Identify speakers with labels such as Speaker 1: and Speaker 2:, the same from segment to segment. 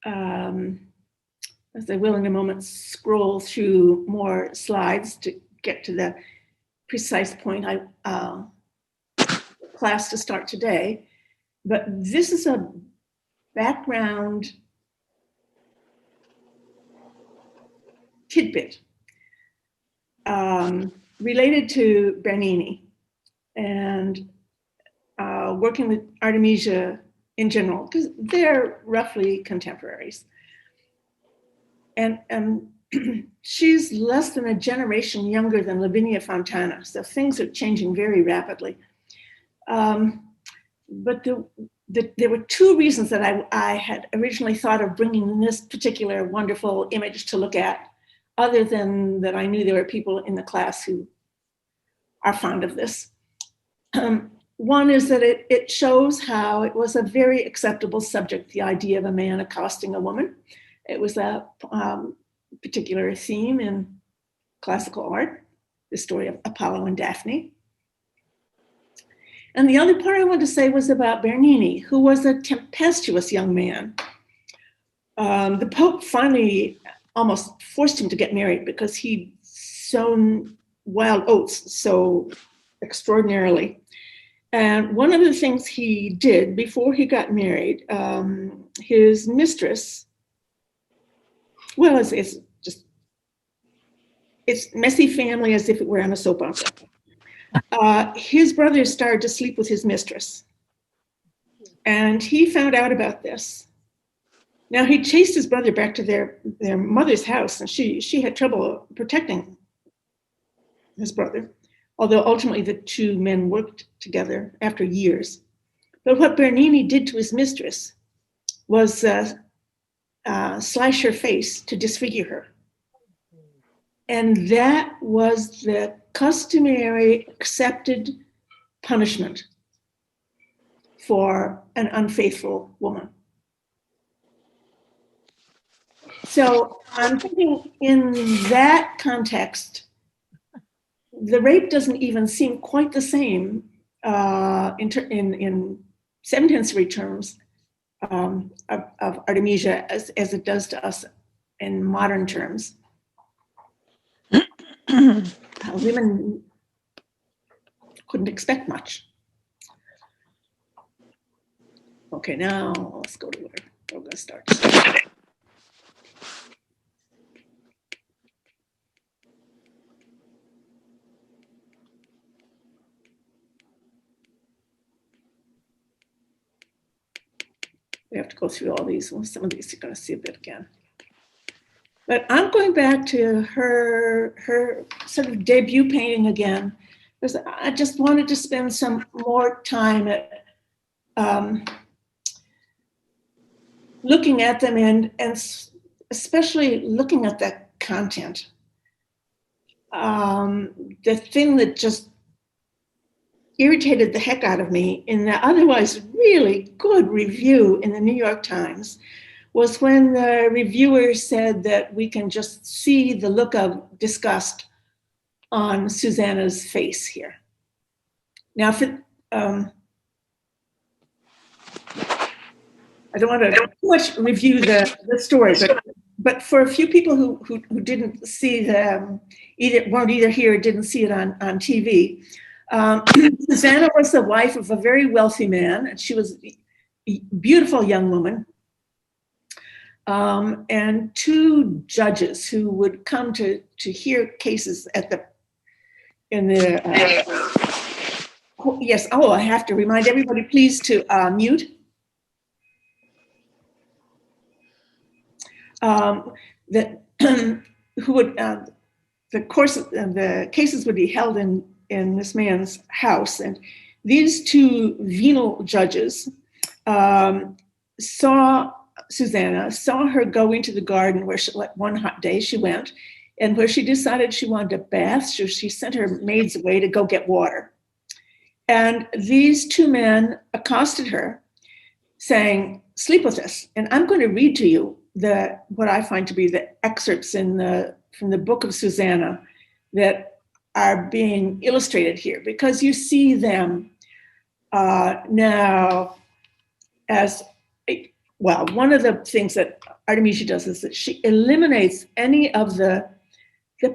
Speaker 1: as I will in a moment, scroll through more slides to get to the precise point I class to start today. But this is a background tidbit related to Bernini and working with Artemisia in general, because they're roughly contemporaries. And she's less than a generation younger than Lavinia Fontana, so things are changing very rapidly. But there were two reasons that I had originally thought of bringing this particular wonderful image to look at, other than that I knew there were people in the class who are fond of this. One is that it shows how it was a very acceptable subject, the idea of a man accosting a woman. It was a particular theme in classical art, the story of Apollo and Daphne. And the other part I wanted to say was about Bernini, who was a tempestuous young man. The Pope finally almost forced him to get married because he'd sown wild oats so extraordinarily. And one of the things he did before he got married, his mistress, well, it's messy family as if it were on a soap opera. His brother started to sleep with his mistress. And he found out about this. Now he chased his brother back to their mother's house, and she had trouble protecting his brother, although ultimately the two men worked together after years. But what Bernini did to his mistress was slash her face to disfigure her. And that was the customary accepted punishment for an unfaithful woman. So I'm thinking in that context, the rape doesn't even seem quite the same in 17th century terms of Artemisia as it does to us in modern terms. Women couldn't expect much. Okay, now let's go to where we're going to start. We have to go through all these. Well, some of these you're going to see a bit again. But I'm going back to her sort of debut painting again, because I just wanted to spend some more time at looking at them and especially looking at the content. The thing that just irritated the heck out of me in the otherwise really good review in the New York Times was when the reviewer said that we can just see the look of disgust on Susanna's face here. Now, I don't want to too much review the story, but for a few people who didn't see weren't either here or didn't see it on TV, Susanna was the wife of a very wealthy man, and she was a beautiful young woman. And two judges who would come to hear cases yes, I have to remind everybody, please, to mute. The cases would be held in this man's house, and these two venal judges saw Susanna, saw her go into the garden where one hot day she went, and where she decided she wanted a bath, so she sent her maids away to go get water. And these two men accosted her, saying, "Sleep with us." And I'm going to read to you what I find to be the excerpts from the book of Susanna that are being illustrated here, because you see them now as well, one of the things that Artemisia does is that she eliminates any of the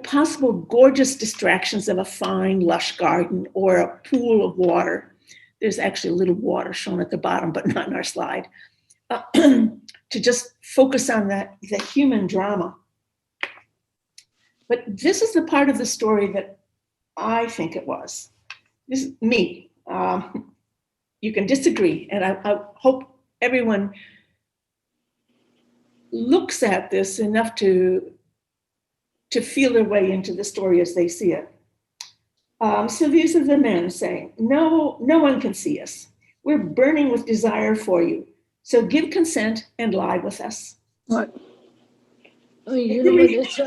Speaker 1: possible gorgeous distractions of a fine, lush garden or a pool of water. There's actually a little water shown at the bottom, but not in our slide. To just focus on the human drama. But this is the part of the story that I think it was. This is me. You can disagree, and I hope everyone looks at this enough to feel their way into the story as they see it. So these are the men saying, no one can see us. We're burning with desire for you. So give consent and lie with us.
Speaker 2: What?
Speaker 3: Oh, you know what? It's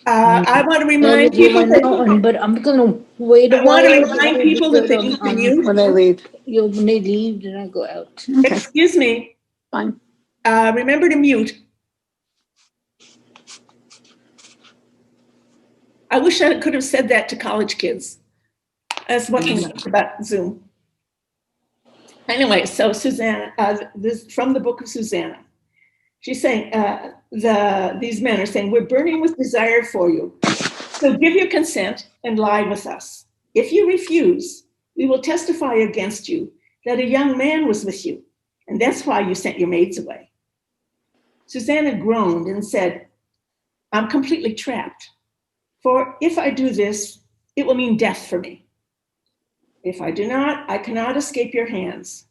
Speaker 1: I want to remind people that,
Speaker 3: but I'm gonna wait a
Speaker 1: I
Speaker 3: while.
Speaker 1: want to remind people that they need to mute.
Speaker 2: When they leave.
Speaker 3: When they leave, then I go out.
Speaker 2: Okay,
Speaker 1: Excuse me.
Speaker 2: fine.
Speaker 1: Remember to mute. I wish I could have said that to college kids. That's one thing about Zoom. Anyway, so Susanna, this from the book of Susanna. She's saying, these men are saying, we're burning with desire for you. So give your consent and lie with us. If you refuse, we will testify against you that a young man was with you, and that's why you sent your maids away. Susanna groaned and said, I'm completely trapped. For if I do this, it will mean death for me. If I do not, I cannot escape your hands.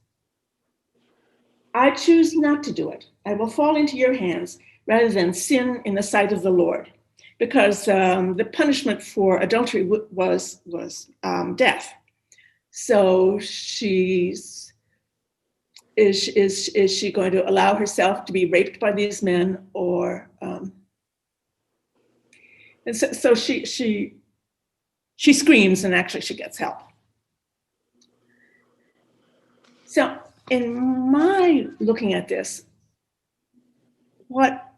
Speaker 1: I choose not to do it. I will fall into your hands rather than sin in the sight of the Lord, because the punishment for adultery was death. So is she going to allow herself to be raped by these men, or? And so she screams, and actually she gets help. So in my looking at this, what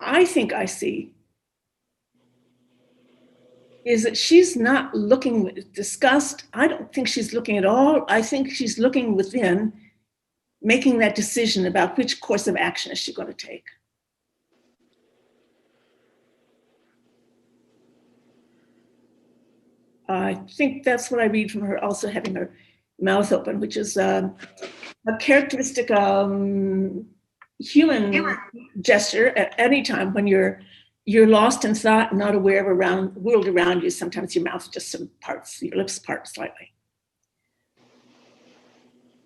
Speaker 1: I think I see is that she's not looking with disgust. I don't think she's looking at all. I think she's looking within, making that decision about which course of action is she going to take. I think that's what I read from her also having her mouth open, which is a characteristic human gesture at any time when you're lost in thought, not aware of the world around you. Sometimes your mouth just sort of parts, your lips part slightly.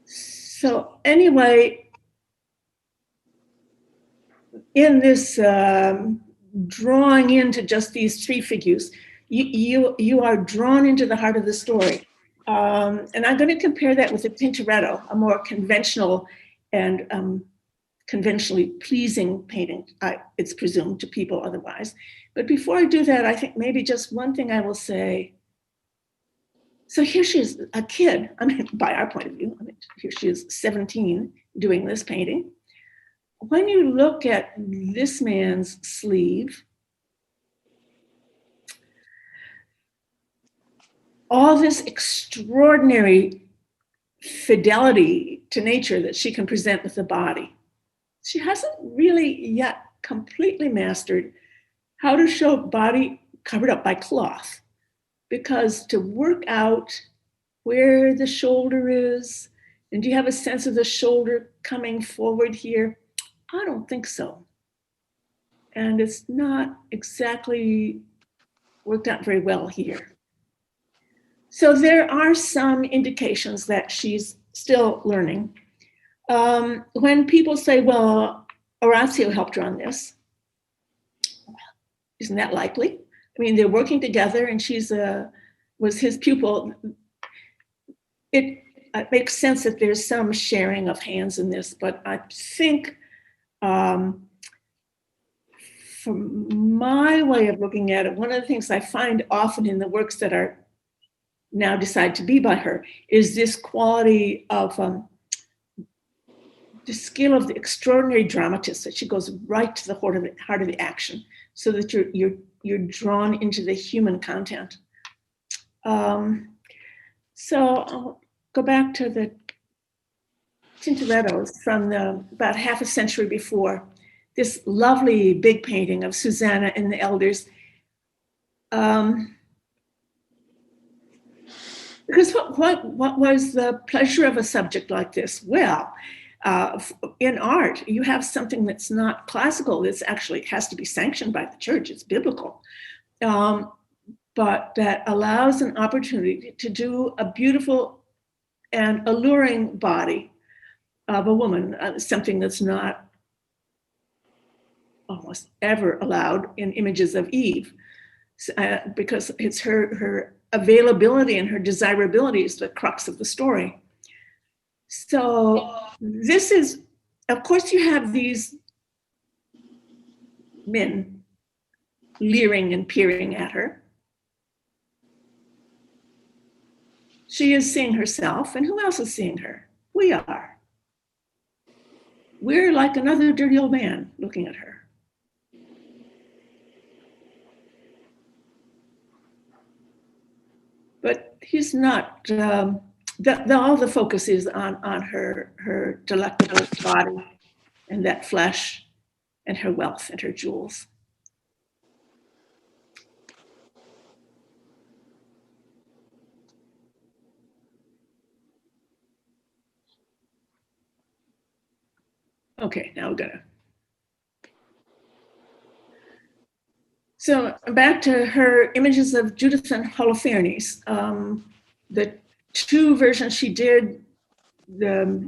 Speaker 1: So anyway, in this drawing into just these three figures, you are drawn into the heart of the story. And I'm going to compare that with a Tintoretto, a more conventional and conventionally pleasing painting, it's presumed to people otherwise. But before I do that, I think maybe just one thing I will say. So here she is, a kid, I mean, by our point of view, here she is 17 doing this painting. When you look at this man's sleeve, all this extraordinary fidelity to nature that she can present with the body. She hasn't really yet completely mastered how to show body covered up by cloth, because to work out where the shoulder is, and do you have a sense of the shoulder coming forward here? I don't think so. And it's not exactly worked out very well here. So there are some indications that she's still learning. When people say, well, Orazio helped her on this, isn't that likely? I mean, they're working together and she's was his pupil. It makes sense that there's some sharing of hands in this, but I think from my way of looking at it, one of the things I find often in the works that are now decided to be by her is this quality of the skill of the extraordinary dramatist, that she goes right to the heart of the action, so that you're drawn into the human content. So I'll go back to Tintoretto's from about half a century before, this lovely big painting of Susanna and the elders. Because what was the pleasure of a subject like this? Well, in art, you have something that's not classical. This actually has to be sanctioned by the church. It's biblical. But that allows an opportunity to do a beautiful and alluring body of a woman, something that's not almost ever allowed in images of Eve, because it's her availability and her desirability is the crux of the story. So this is, of course, you have these men leering and peering at her. She is seeing herself, and who else is seeing her? We are. We're like another dirty old man looking at her. But he's not, all the focus is on her delectable body and that flesh and her wealth and her jewels. Okay, now we're gonna. So back to her images of Judith and Holofernes. The two versions she did, there's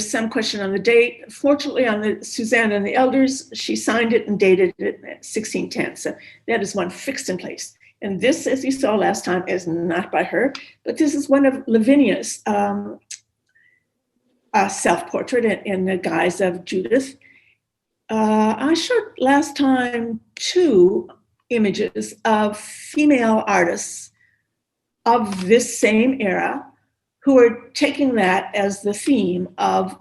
Speaker 1: some question on the date. Fortunately, on the Susanna and the Elders, she signed it and dated it at 1610. So that is one fixed in place. And this, as you saw last time, is not by her, but this is one of Lavinia's self-portrait in the Guise of Judith. I showed last time two images of female artists of this same era who are taking that as the theme of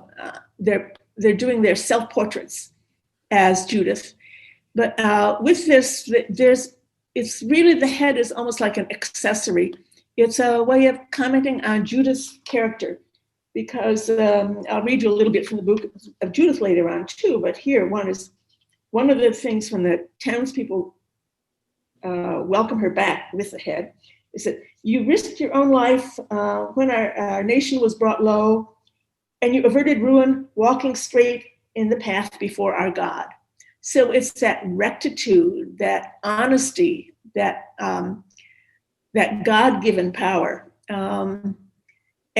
Speaker 1: they're doing their self-portraits as Judith. But with this, it's really, the head is almost like an accessory. It's a way of commenting on Judith's character, because I'll read you a little bit from the book of Judith later on too, but here one of the things when the townspeople welcome her back with the head is that you risked your own life when our nation was brought low, and you averted ruin walking straight in the path before our God. So it's that rectitude, that honesty, that God-given power.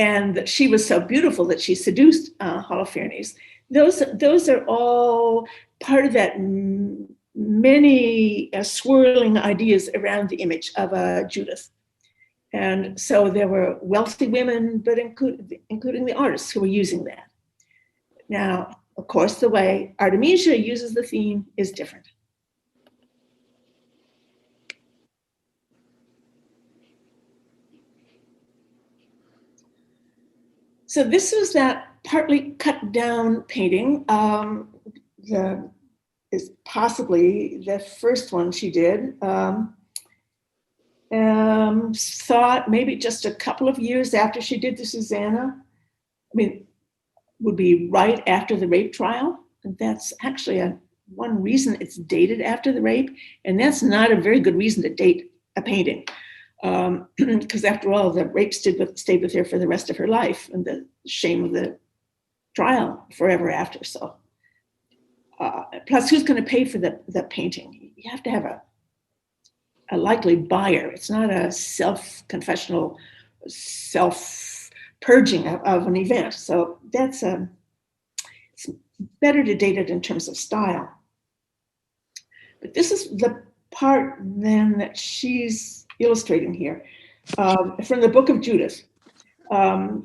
Speaker 1: And that she was so beautiful that she seduced Holofernes. Those are all part of that many swirling ideas around the image of Judith. And so there were wealthy women, but including the artists who were using that. Now, of course, the way Artemisia uses the theme is different. So this was that partly cut down painting. Is possibly the first one she did. Thought maybe just a couple of years after she did the Susanna. I mean, would be right after the rape trial. And that's actually one reason it's dated after the rape. And that's not a very good reason to date a painting. Because after all, the rape stayed with her for the rest of her life, and the shame of the trial forever after. So, plus, who's going to pay for the painting? You have to have a likely buyer. It's not a self-confessional, self-purging of an event. So that's it's better to date it in terms of style. But this is the part then that she's illustrating here from the book of Judith.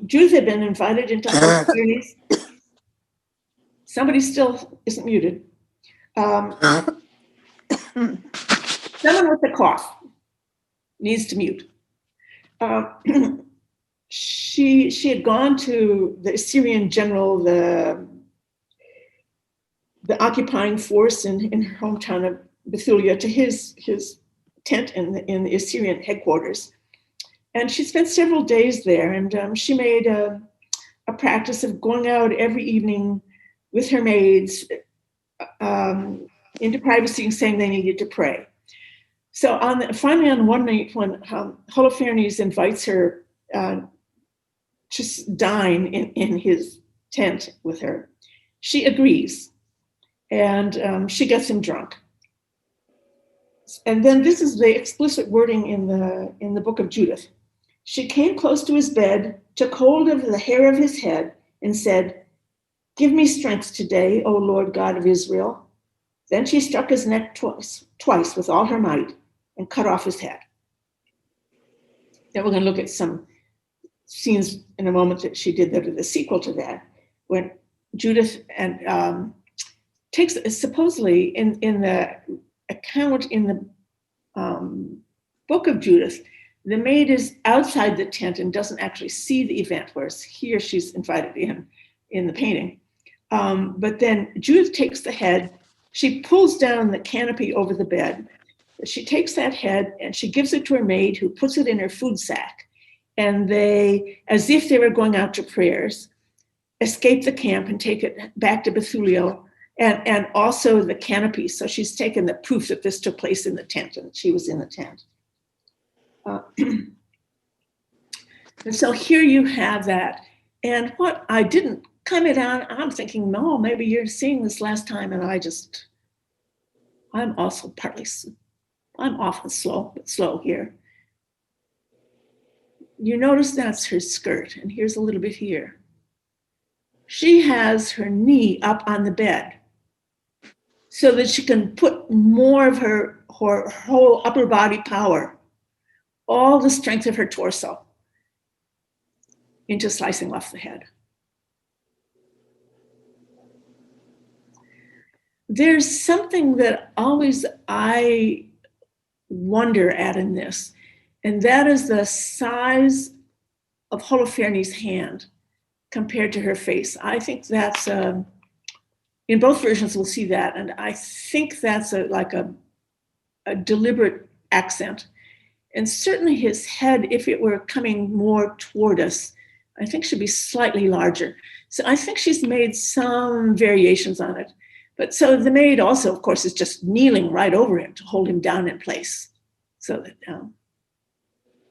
Speaker 1: Judith had been invited into Holofernes. Somebody still isn't muted. Someone with a cough needs to mute. She had gone to the Assyrian general, the occupying force in her hometown of Bethulia, to his tent in the Assyrian headquarters. And she spent several days there, and she made a practice of going out every evening with her maids into privacy and saying they needed to pray. So finally on one night when Holofernes invites her to dine in his tent with her, she agrees, and she gets him drunk. And then this is the explicit wording in the book of Judith. She came close to his bed, took hold of the hair of his head, and said, "Give me strength today, O Lord God of Israel." Then she struck his neck twice with all her might and cut off his head. Then we're going to look at some scenes in a moment that she did that are the sequel to that, when Judith and takes supposedly in the account in the book of Judith, the maid is outside the tent and doesn't actually see the event, whereas here she's invited in the painting. But then Judith takes the head, she pulls down the canopy over the bed, she takes that head and she gives it to her maid, who puts it in her food sack. And they, as if they were going out to prayers, escape the camp and take it back to Bethulia, and also the canopy. So she's taken the proof that this took place in the tent and she was in the tent. And so here you have that. And what I didn't comment on, I'm thinking, no, maybe you're seeing this last time, and I'm also I'm often slow here. You notice that's her skirt, and here's a little bit here. She has her knee up on the bed so that she can put more of her whole upper body power, all the strength of her torso, into slicing off the head. There's something that always I wonder at in this, and that is the size of Holofernes' hand compared to her face. I think that's, in both versions we'll see that, and I think that's like a deliberate accent. And certainly his head, if it were coming more toward us, I think should be slightly larger. So I think she's made some variations on it. But so the maid also, of course, is just kneeling right over him to hold him down in place so that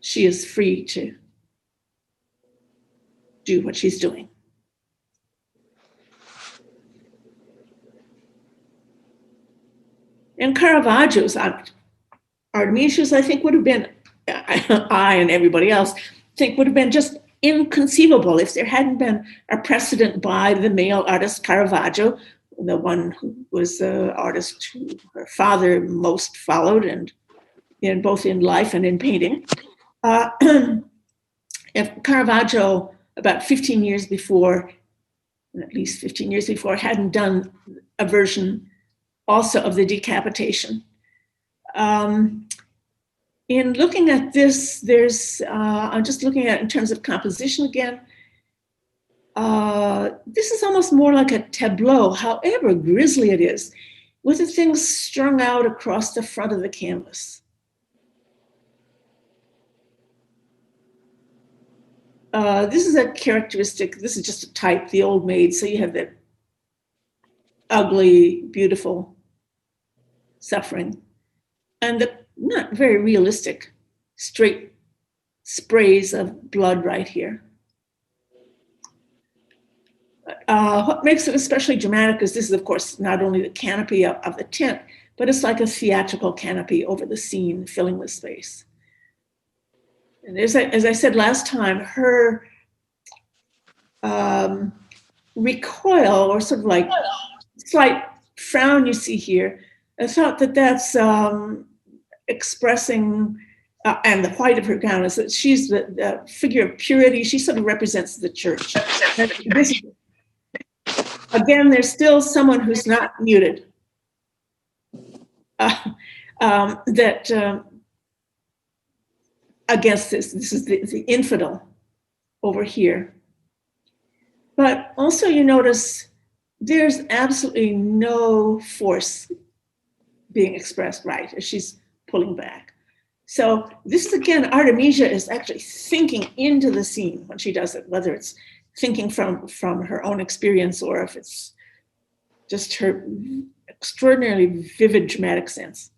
Speaker 1: she is free to do what she's doing. And Caravaggio's Artemisias, I think, would have been, I and everybody else think would have been just inconceivable if there hadn't been a precedent by the male artist Caravaggio, the one who was the artist who her father most followed, and both in life and in painting. If Caravaggio, about 15 years before, at least 15 years before, hadn't done a version also of the decapitation. In looking at this, there's, I'm just looking at it in terms of composition again. This is almost more like a tableau, however grisly it is, with the things strung out across the front of the canvas. This is a characteristic, this is just a type, the old maid. So you have that ugly, beautiful suffering, and the not very realistic straight sprays of blood right here. What makes it especially dramatic is this is, of course, not only the canopy of the tent, but it's like a theatrical canopy over the scene, filling the space. And as I said last time, her recoil, or sort of like slight frown you see here, I thought that that's expressing, and the white of her gown is that she's the figure of purity. She sort of represents the church. Again, there's still someone who's not muted. Against this is the infidel over here. But also you notice there's absolutely no force being expressed, right, as she's pulling back. So this is, again, Artemisia is actually thinking into the scene when she does it, whether it's thinking from her own experience or if it's just her extraordinarily vivid dramatic sense.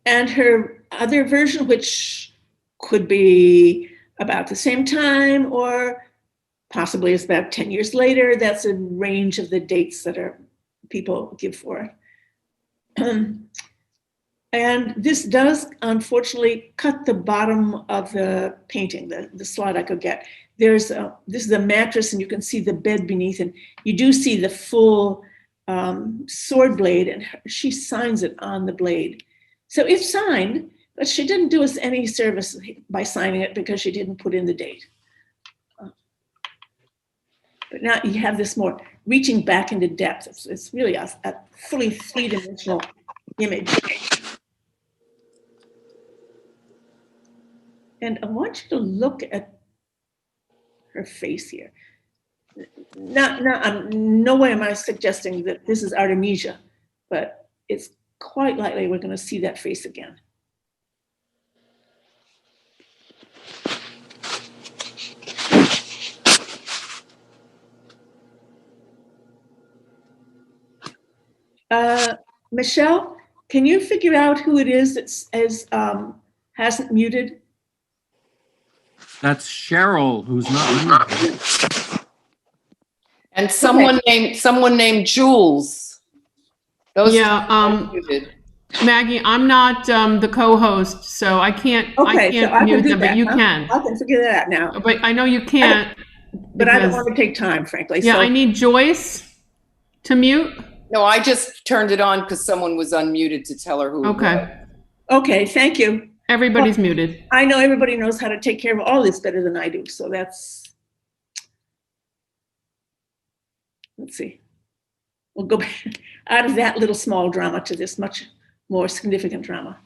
Speaker 1: And her other version, which could be about the same time or possibly is about 10 years later, that's a range of the dates that people give for it. And this does, unfortunately, cut the bottom of the painting, the slide I could get. This is a mattress, and you can see the bed beneath, and you do see the full sword blade, and she signs it on the blade. So it's signed, but she didn't do us any service by signing it because she didn't put in the date. But now you have this more reaching back into depth. It's really a fully three-dimensional image. And I want you to look at her face here. No way am I suggesting that this is Artemisia, but it's quite likely we're going to see that face again. Michelle, can you figure out who it is that hasn't muted?
Speaker 2: That's Cheryl, who's not muted.
Speaker 4: And someone named Jules. Those
Speaker 5: Maggie, I'm not the co-host, so I can't mute them, but you can.
Speaker 1: I can figure that out now.
Speaker 5: But I know you can't.
Speaker 1: But I don't want to take time, frankly.
Speaker 5: Yeah,
Speaker 1: so.
Speaker 5: I need Joyce to mute.
Speaker 4: No, I just turned it on because someone was unmuted to tell her who.
Speaker 5: Okay.
Speaker 1: Okay, thank you.
Speaker 5: Everybody's muted.
Speaker 1: I know everybody knows how to take care of all this better than I do, so that's. Let's see. We'll go back out of that little small drama to this much more significant drama.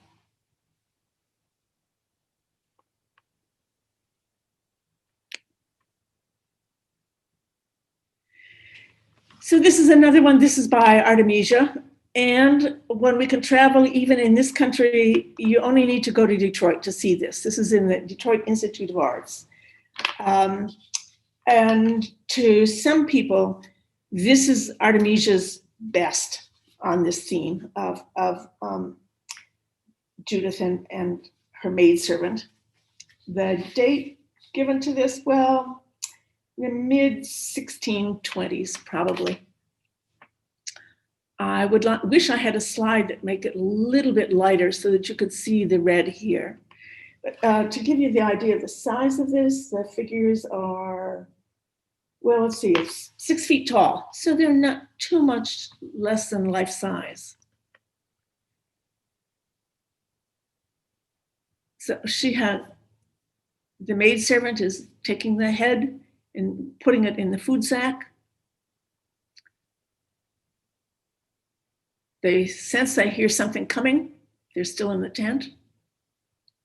Speaker 1: So this is another one. This is by Artemisia. And when we can travel, even in this country, you only need to go to Detroit to see this. This is in the Detroit Institute of Arts. And to some people, this is Artemisia's best on this theme of Judith and her maidservant. The date given to this, well, the mid-1620s, probably. I would wish I had a slide that make it a little bit lighter so that you could see the red here. But to give you the idea of the size of this, the figures are, well, let's see, it's 6 feet tall. So they're not too much less than life size. So she had, the maidservant is taking the head and putting it in the food sack. They sense they hear something coming. They're still in the tent.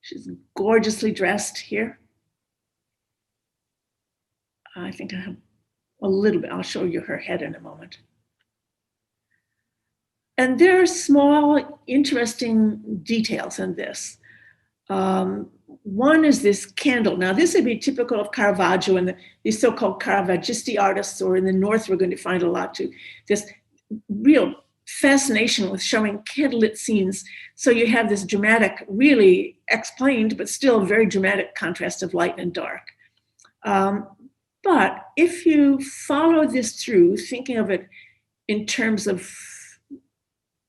Speaker 1: She's gorgeously dressed here. I think I have a little bit. I'll show you her head in a moment. And there are small, interesting details in this. One is this candle. Now, this would be typical of Caravaggio and these so-called Caravaggisti artists, or in the North, we're going to find a lot too. This real fascination with showing candlelit scenes. So you have this dramatic, really explained, but still very dramatic contrast of light and dark. But if you follow this through, thinking of it in terms of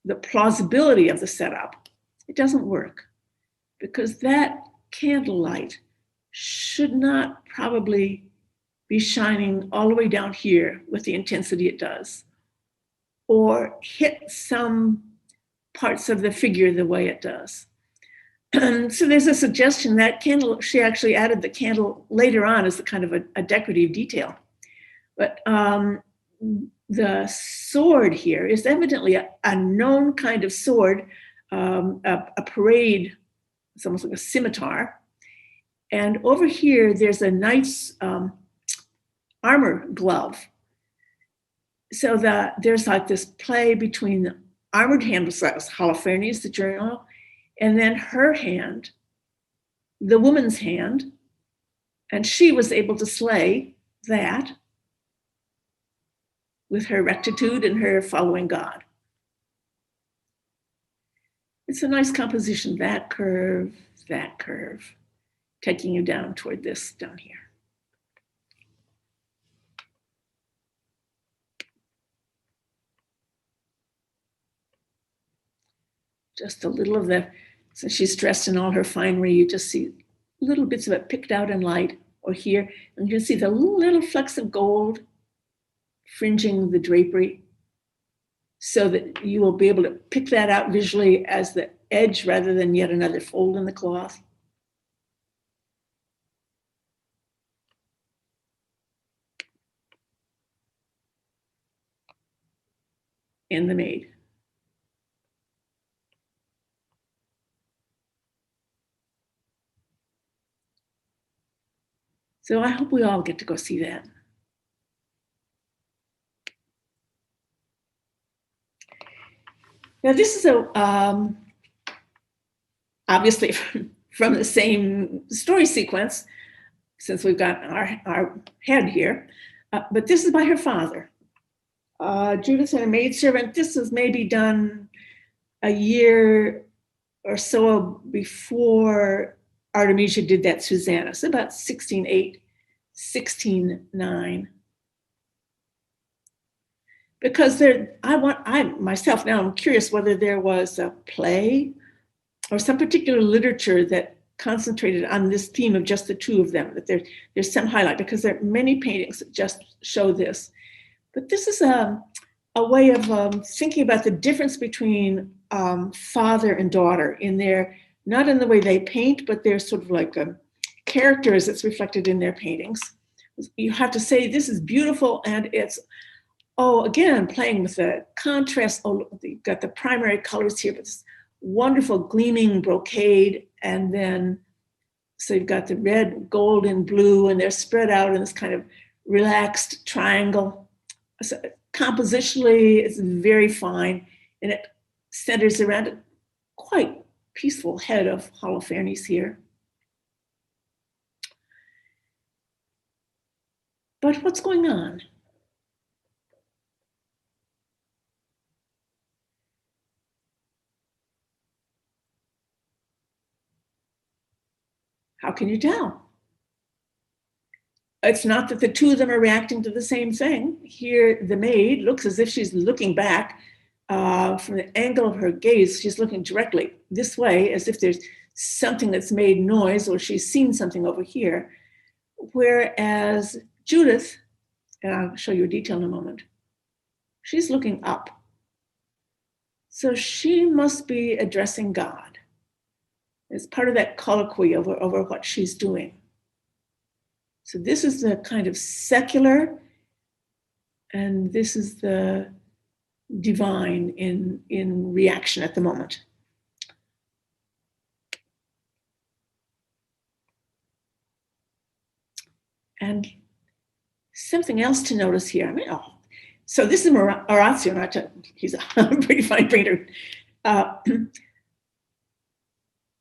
Speaker 1: the plausibility of the setup, it doesn't work, because that candlelight should not probably be shining all the way down here with the intensity it does, or hit some parts of the figure the way it does. So there's a suggestion that candle, she actually added the candle later on as a kind of a decorative detail. But the sword here is evidently a known kind of sword, a parade, it's almost like a scimitar. And over here, there's a knight's armor glove. So there's like this play between the armored hand, Holofernes, the journal, and then her hand, the woman's hand, and she was able to slay that with her rectitude and her following God. It's a nice composition, that curve, taking you down toward this down here. Just a little of that, since she's dressed in all her finery, you just see little bits of it picked out in light, or here, and you can see the little flecks of gold fringing the drapery, so that you will be able to pick that out visually as the edge rather than yet another fold in the cloth. And the maid. So I hope we all get to go see that. Now this is obviously from the same story sequence, since we've got our head here, but this is by her father. Judith and a maidservant. This was maybe done a year or so before Artemisia did that Susanna, so about 1608, 1609. Because I myself now I'm curious whether there was a play or some particular literature that concentrated on this theme of just the two of them, that there's some highlight, because there are many paintings that just show this. But this is a way of thinking about the difference between father and daughter in their, not in the way they paint, but they're sort of like characters that's reflected in their paintings. You have to say, this is beautiful, and it's, again, playing with the contrast. You've got the primary colors here, but this wonderful gleaming brocade, and then, so you've got the red, gold, and blue, and they're spread out in this kind of relaxed triangle. So compositionally, it's very fine, and it centers around a quite peaceful head of Holofernes here. But what's going on? How can you tell? It's not that the two of them are reacting to the same thing. Here, the maid looks as if she's looking back from the angle of her gaze. She's looking directly this way, as if there's something that's made noise, or she's seen something over here. Whereas Judith, and I'll show you a detail in a moment, she's looking up. So she must be addressing God. It's part of that colloquy over what she's doing. So this is the kind of secular, and this is the divine in reaction at the moment. And something else to notice here. So this is Orazio. He's a pretty fine painter.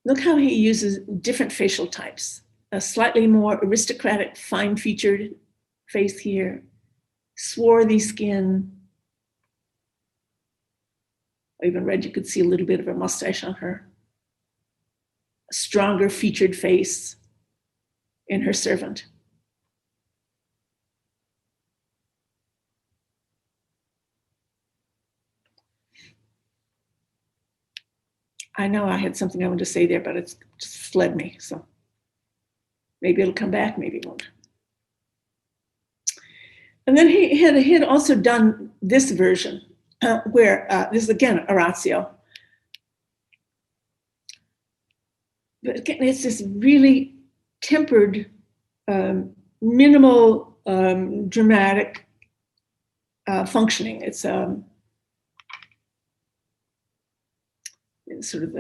Speaker 1: Look how he uses different facial types. A slightly more aristocratic, fine-featured face here, swarthy skin. I even read you could see a little bit of a mustache on her. A stronger featured face in her servant. I know I had something I wanted to say there, but it's just fled me, so. Maybe it'll come back, maybe it won't. And then he had also done this version where, this is again Orazio. But again, it's this really tempered, minimal, dramatic functioning. It's sort of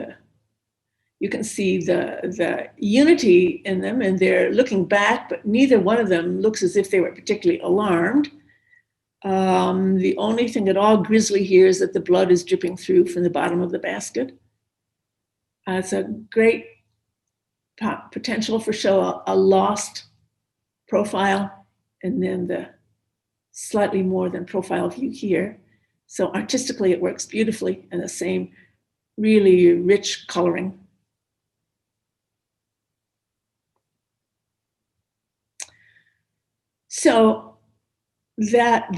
Speaker 1: you can see the unity in them, and they're looking back, but neither one of them looks as if they were particularly alarmed. The only thing at all grisly here is that the blood is dripping through from the bottom of the basket. It's a great potential for show a lost profile, and then the slightly more than profile view here. So artistically, it works beautifully, and the same really rich coloring. So that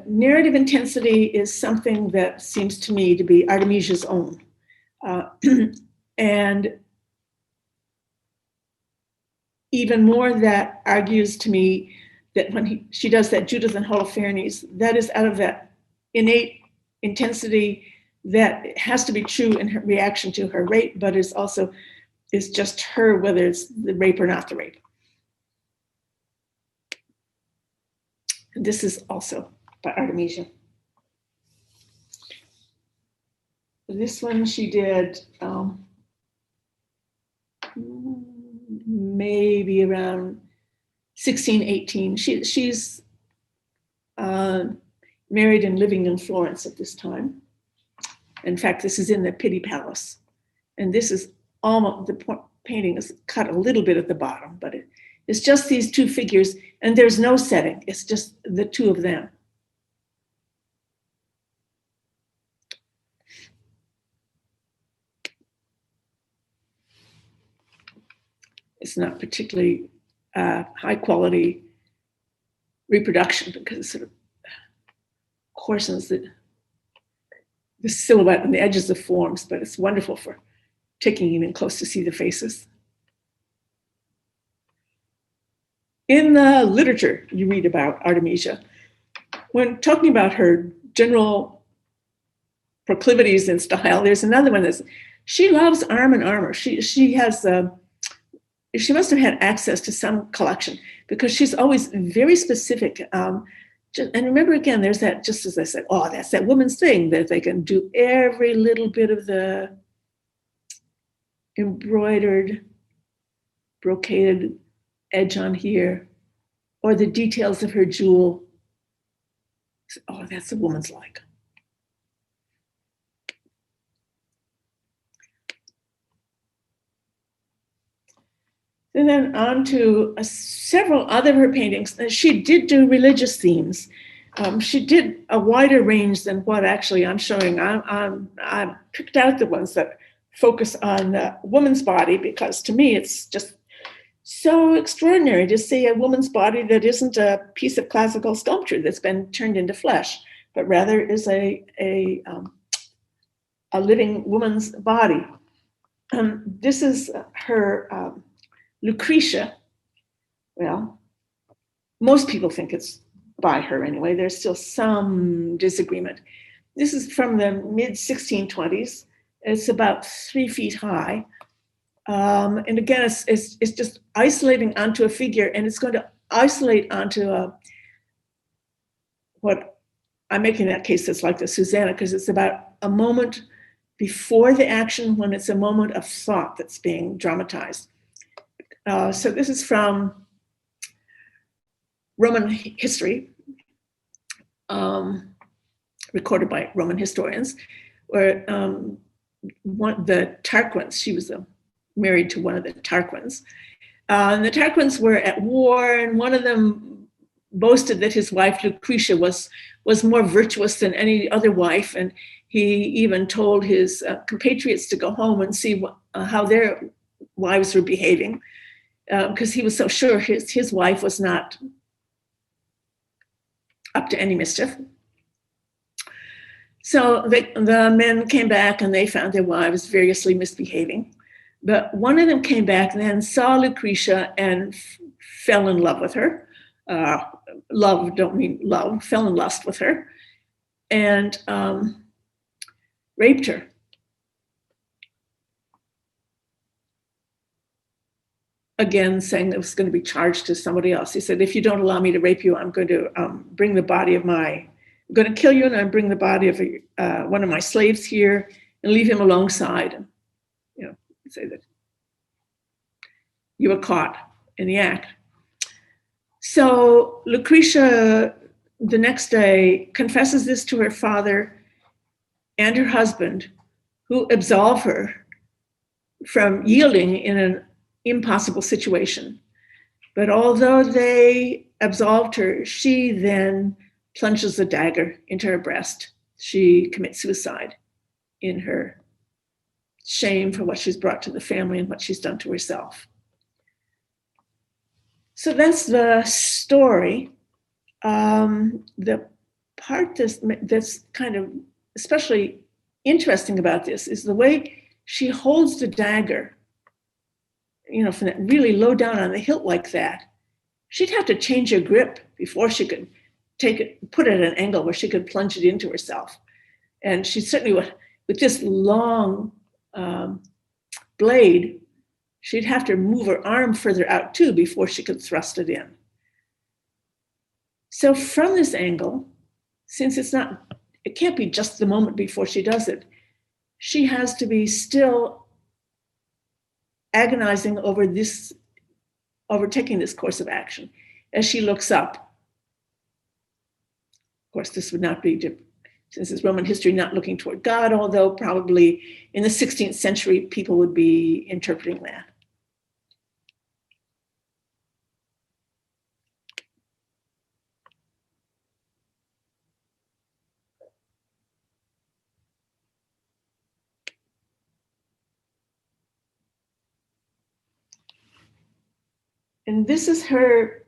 Speaker 1: narrative intensity is something that seems to me to be Artemisia's own. And even more, that argues to me that when she does that Judith and Holofernes, that is out of that innate intensity that has to be true in her reaction to her rape, but is just her, whether it's the rape or not the rape. And this is also by Artemisia. This one she did maybe around 16, 18. She's married and living in Florence at this time. In fact, this is in the Pitti Palace. And this is almost, the painting is cut a little bit at the bottom, but it's just these two figures, and there's no setting. It's just the two of them. It's not particularly high quality reproduction because it sort of coarsens the silhouette and the edges of forms, but it's wonderful for taking even close to see the faces. In the literature you read about Artemisia, when talking about her general proclivities in style, there's another one that's, she loves arm and armor. She has, she must have had access to some collection because she's always very specific. And remember, again, there's that, just as I said, oh, that's that woman's thing, that they can do every little bit of the embroidered, brocaded edge on here, or the details of her jewel. Oh, that's a woman's like. And then on to several other of her paintings. She did do religious themes. She did a wider range than what actually I'm showing. I picked out the ones that focus on the woman's body because to me it's just so extraordinary to see a woman's body that isn't a piece of classical sculpture that's been turned into flesh, but rather is a living woman's body. This is her Lucretia. Well, most people think it's by her anyway. There's still some disagreement. This is from the mid 1620s. It's about 3 feet high. And again, it's just isolating onto a figure, and it's going to isolate onto what I'm making that case that's like the Susanna, because it's about a moment before the action when it's a moment of thought that's being dramatized. So this is from Roman history, recorded by Roman historians, where the Tarquins, she was married to one of the Tarquins. And the Tarquins were at war, and one of them boasted that his wife Lucretia was more virtuous than any other wife, and he even told his compatriots to go home and see how their wives were behaving, because he was so sure his wife was not up to any mischief. So the men came back and they found their wives variously misbehaving. But one of them came back and then saw Lucretia and fell in love with her. Love, don't mean love, fell in lust with her and raped her. Again, saying it was going to be charged to somebody else. He said, if you don't allow me to rape you, I'm going to bring the body of I'm going to kill you, and I bring the body of one of my slaves here and leave him alongside, and say that you were caught in the act. So Lucretia the next day, confesses this to her father and her husband, who absolve her from yielding in an impossible situation. But although they absolved her, she then plunges a dagger into her breast. She commits suicide in her shame for what she's brought to the family and what she's done to herself. So that's the story. The part that's kind of especially interesting about this is the way she holds the dagger, from that really low down on the hilt like that. She'd have to change her grip before she could take it, put it at an angle where she could plunge it into herself. And she certainly would, with this long blade, she'd have to move her arm further out too before she could thrust it in. So from this angle, since it can't be just the moment before she does it, she has to be still agonizing over taking this course of action as she looks up. Of course, this would not be, since it's Roman history, not looking toward God, although probably in the 16th century, people would be interpreting that. And this is her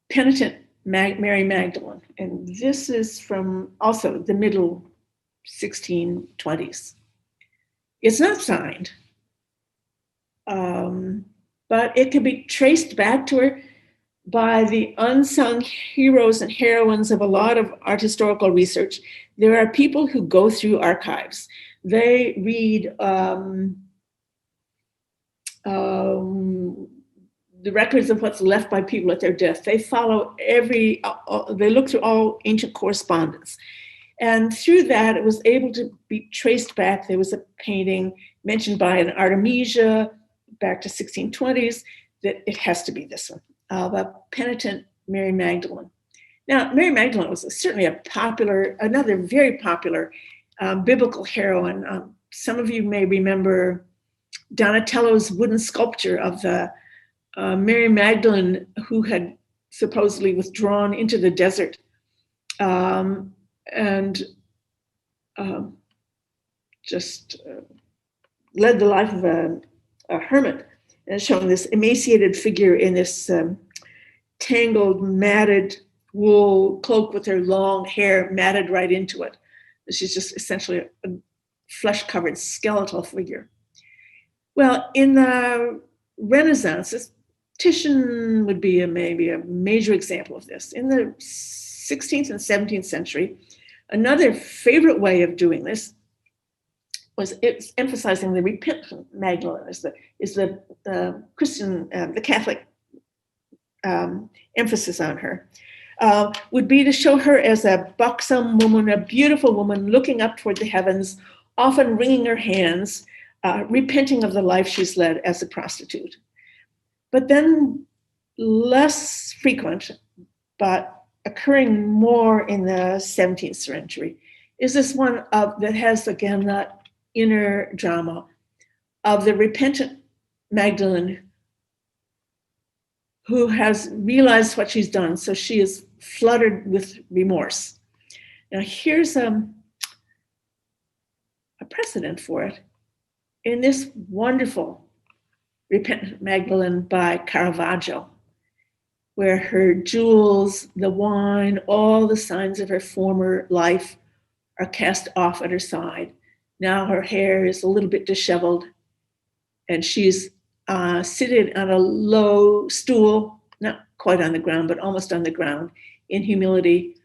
Speaker 1: Penitent, Mary Magdalene. And this is from also the middle 1620s. It's not signed, but it can be traced back to her by the unsung heroes and heroines of a lot of art historical research. There are people who go through archives. They read the records of what's left by people at their death. They follow they look through all ancient correspondence. And through that, it was able to be traced back. There was a painting mentioned by an Artemisia back to 1620s that it has to be this one, of a penitent Mary Magdalene. Now, Mary Magdalene was certainly another very popular biblical heroine. Some of you may remember Donatello's wooden sculpture of the Mary Magdalene who had supposedly withdrawn into the desert and just led the life of a hermit, and showing this emaciated figure in this tangled, matted wool cloak with her long hair matted right into it. She's just essentially a flesh-covered skeletal figure. Well, in the Renaissance, Titian would be maybe a major example of this. In the 16th and 17th century, another favorite way of doing this was emphasizing the repentant Magdalene is the Christian, the Catholic emphasis on her, would be to show her as a buxom woman, a beautiful woman looking up toward the heavens, often wringing her hands, repenting of the life she's led as a prostitute. But then less frequent, but occurring more in the 17th century, is this one that has, again, that inner drama of the repentant Magdalene who has realized what she's done, so she is flooded with remorse. Now, here's a precedent for it in this wonderful Repentant Magdalene by Caravaggio, where her jewels, the wine, all the signs of her former life are cast off at her side. Now her hair is a little bit disheveled, and she's seated on a low stool, not quite on the ground, but almost on the ground, in humility,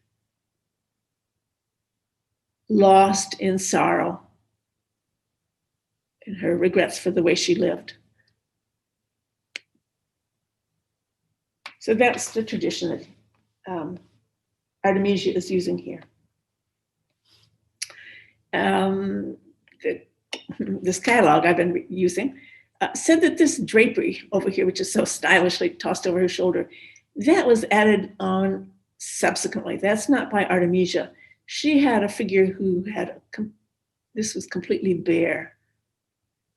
Speaker 1: lost in sorrow, in her regrets for the way she lived. So that's the tradition that Artemisia is using here. This catalog I've been using said that this drapery over here, which is so stylishly tossed over her shoulder, That was added on subsequently. That's not by Artemisia. She had a figure who had, this was completely bare.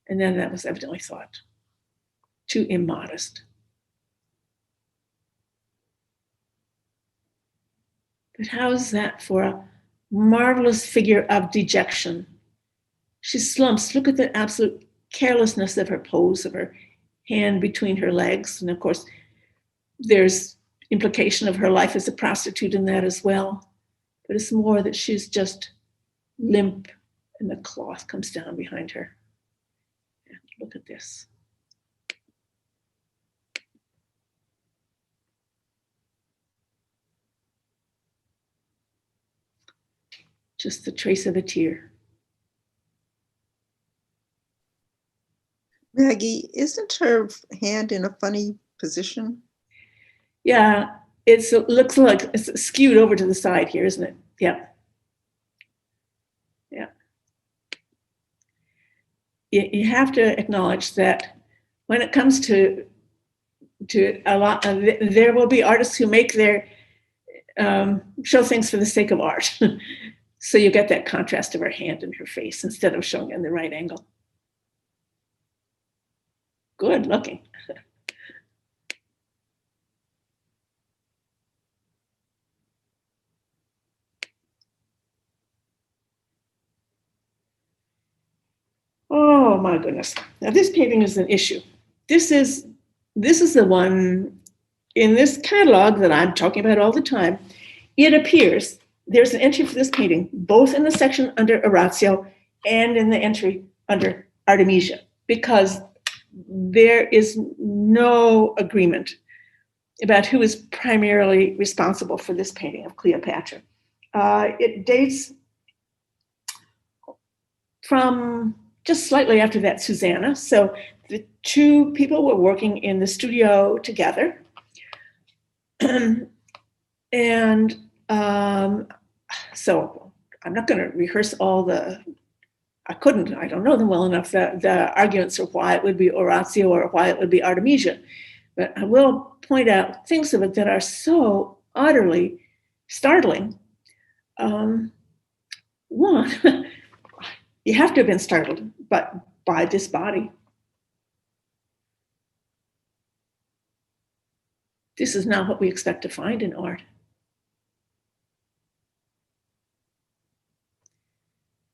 Speaker 1: And then that was evidently thought too immodest. But how's that for a marvelous figure of dejection? She slumps. Look at the absolute carelessness of her pose, of her hand between her legs. And of course, there's implication of her life as a prostitute in that as well. But it's more that she's just limp and the cloth comes down behind her. And look at this. Just the trace of a tear.
Speaker 6: Maggie, isn't her hand in a funny position?
Speaker 1: Yeah, it looks like it's skewed over to the side here, isn't it? Yeah. Yeah. You have to acknowledge that when it comes to a lot, there will be artists who make their show things for the sake of art. So you get that contrast of her hand and her face instead of showing in the right angle. Good looking. Oh my goodness. Now this painting is an issue. This is the one in this catalog that I'm talking about all the time. It appears there's an entry for this painting, both in the section under Orazio and in the entry under Artemisia, because there is no agreement about who is primarily responsible for this painting of Cleopatra. It dates from just slightly after that Susanna. So the two people were working in the studio together. And so I'm not going to rehearse all I don't know them well enough, the arguments of why it would be Orazio or why it would be Artemisia. But I will point out things of it that are so utterly startling. One, you have to have been startled by this body. This is not what we expect to find in art.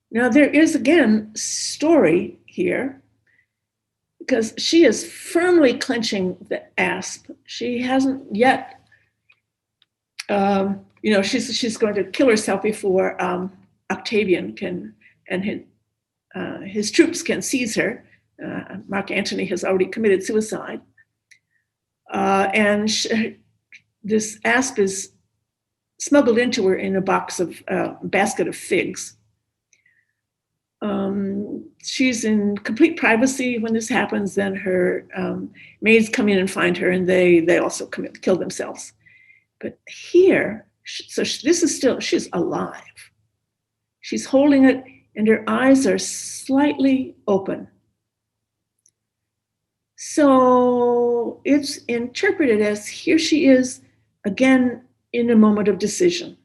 Speaker 1: Now there is, again, story here, because she is firmly clenching the asp. She hasn't yet, she's going to kill herself before Octavian and his troops can seize her. Mark Antony has already committed suicide. This asp is smuggled into her in a basket of figs. She's in complete privacy when this happens. Then her maids come in and find her, and they also kill themselves. But here, she's alive. She's holding it, and her eyes are slightly open. So it's interpreted as here she is again in a moment of decision.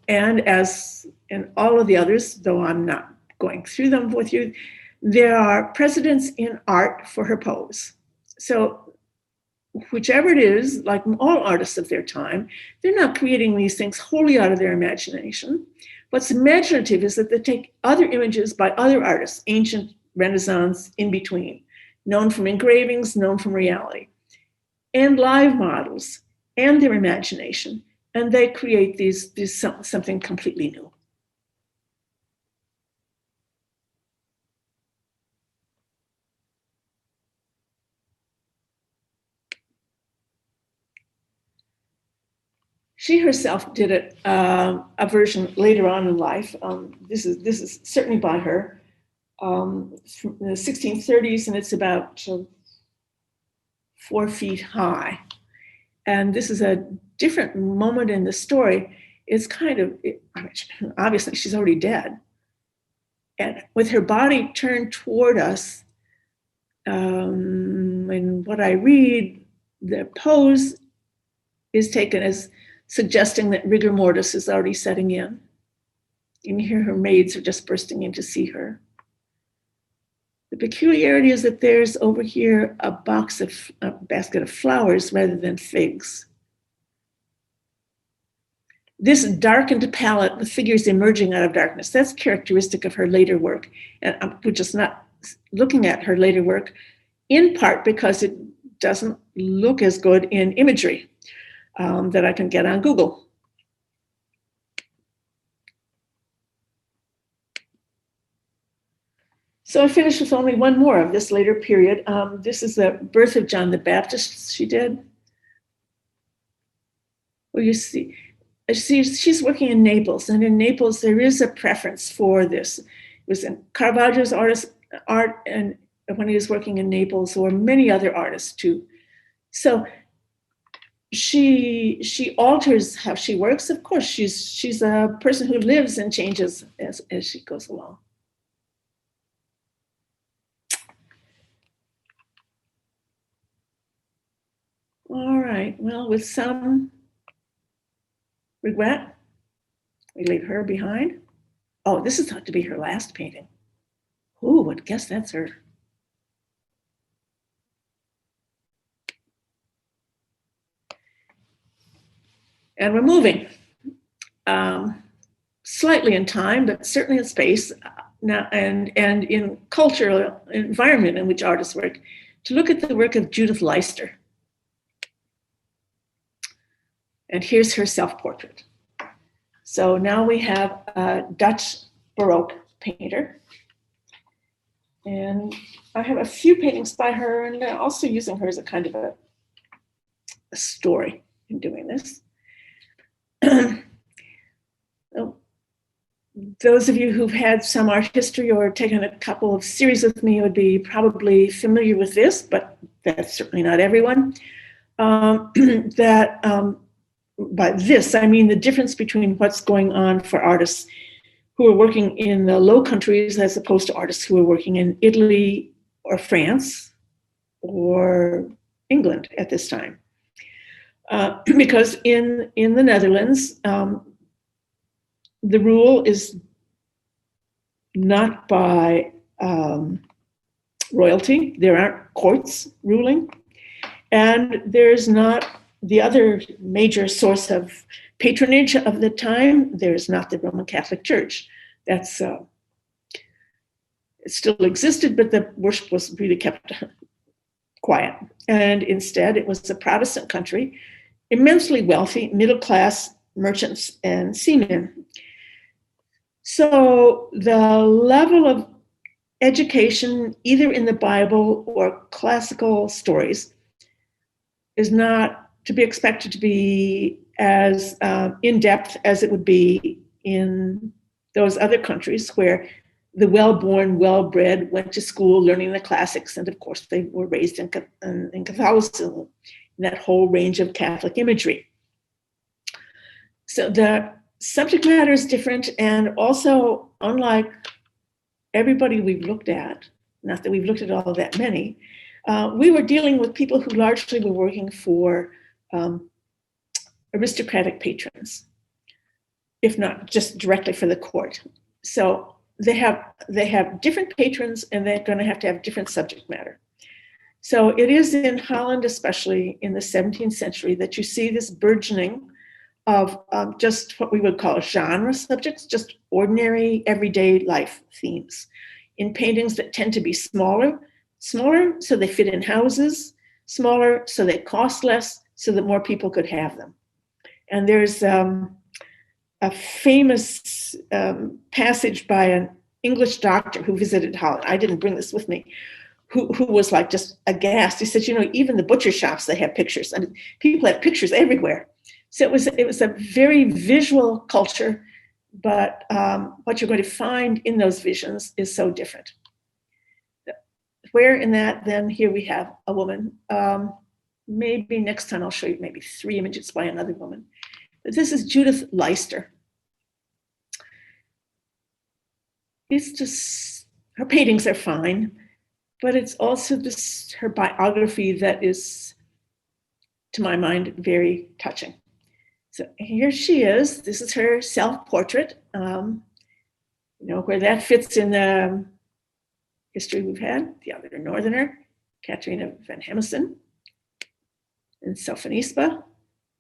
Speaker 1: And as in all of the others, though I'm not going through them with you, there are precedents in art for her pose. So whichever it is, like all artists of their time, they're not creating these things wholly out of their imagination. What's imaginative is that they take other images by other artists, ancient, Renaissance, in between, known from engravings, known from reality, and live models, and their imagination, and they create these something completely new. She herself did a version later on in life. This is certainly by her from the 1630s, and it's about 4 feet high. And this is a different moment in the story. It's kind of, obviously she's already dead. and with her body turned toward us. And what I read, the pose is taken as suggesting that rigor mortis is already setting in. You can hear her maids are just bursting in to see her. The peculiarity is that there's over here a basket of flowers rather than figs. This darkened palette, the figures emerging out of darkness, that's characteristic of her later work. And we're just not looking at her later work, in part because it doesn't look as good in imagery that I can get on Google. So I finished with only one more of this later period. This is the birth of John the Baptist she did. Well, you see, she's working in Naples, and in Naples there is a preference for this. It was in Caravaggio's art, and when he was working in Naples, or many other artists too. So she alters how she works. Of course, she's a person who lives and changes as she goes along. All right, well, with some regret, we leave her behind. Oh, this is thought to be her last painting. Who would guess that's her? And we're moving slightly in time, but certainly in space now, and in cultural environment in which artists work, to look at the work of Judith Leister. And here's her self-portrait. So now we have a Dutch Baroque painter. And I have a few paintings by her, and also using her as a kind of a story in doing this. Those of you who've had some art history or taken a couple of series with me would be probably familiar with this, but that's certainly not everyone. By this, I mean the difference between what's going on for artists who are working in the Low Countries as opposed to artists who are working in Italy or France or England at this time. Because in the Netherlands, the rule is not by royalty. There aren't courts ruling. And there's not the other major source of patronage of the time. There's not the Roman Catholic Church. That's it still existed, but the worship was really kept quiet. And instead, it was a Protestant country, immensely wealthy, middle-class merchants and seamen. So the level of education, either in the Bible or classical stories, is not to be expected to be as in-depth as it would be in those other countries where the well-born, well-bred went to school learning the classics, and of course they were raised in Catholicism, in that whole range of Catholic imagery. So the subject matter is different, and also, unlike everybody we've looked at, not that we've looked at all that many, we were dealing with people who largely were working for aristocratic patrons, if not just directly for the court. So they have different patrons, and they're going to have different subject matter. So it is in Holland, especially in the 17th century, that you see this burgeoning of just what we would call genre subjects, just ordinary everyday life themes, in paintings that tend to be smaller so they fit in houses, smaller so they cost less, so that more people could have them. And there's a famous passage by an English doctor who visited Holland. I didn't bring this with me, who was like just aghast. He said, even the butcher shops, they have pictures, and people have pictures everywhere. So it was a very visual culture, but what you're going to find in those visions is so different. Where in that, then here we have a woman. Maybe next time I'll show you maybe 3 images by another woman. But this is Judith Leister. it's just, her paintings are fine, but it's also this, her biography that is, to my mind, very touching. So here she is. This is her self-portrait. Where that fits in the history we've had. The other northerner, Katrina van Hemesen, and Sophonisba,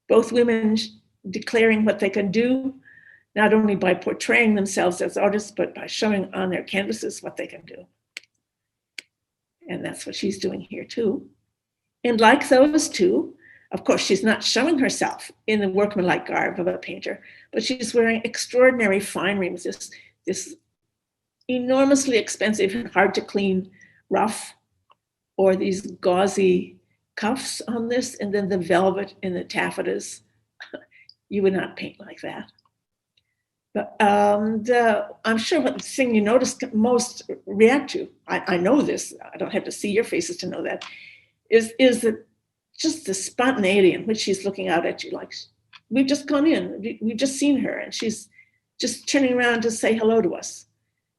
Speaker 1: both women declaring what they can do, not only by portraying themselves as artists, but by showing on their canvases what they can do. And that's what she's doing here too. And like those two, of course, she's not showing herself in the workmanlike garb of a painter, but she's wearing extraordinary finery with this enormously expensive and hard to clean ruff, or these gauzy cuffs on this, and then the velvet and the taffetas. You would not paint like that. But I'm sure what the thing you notice most react to, I know this, I don't have to see your faces to know that, is that just the spontaneity in which she's looking out at you, like, we've just gone in, we've just seen her, and she's just turning around to say hello to us.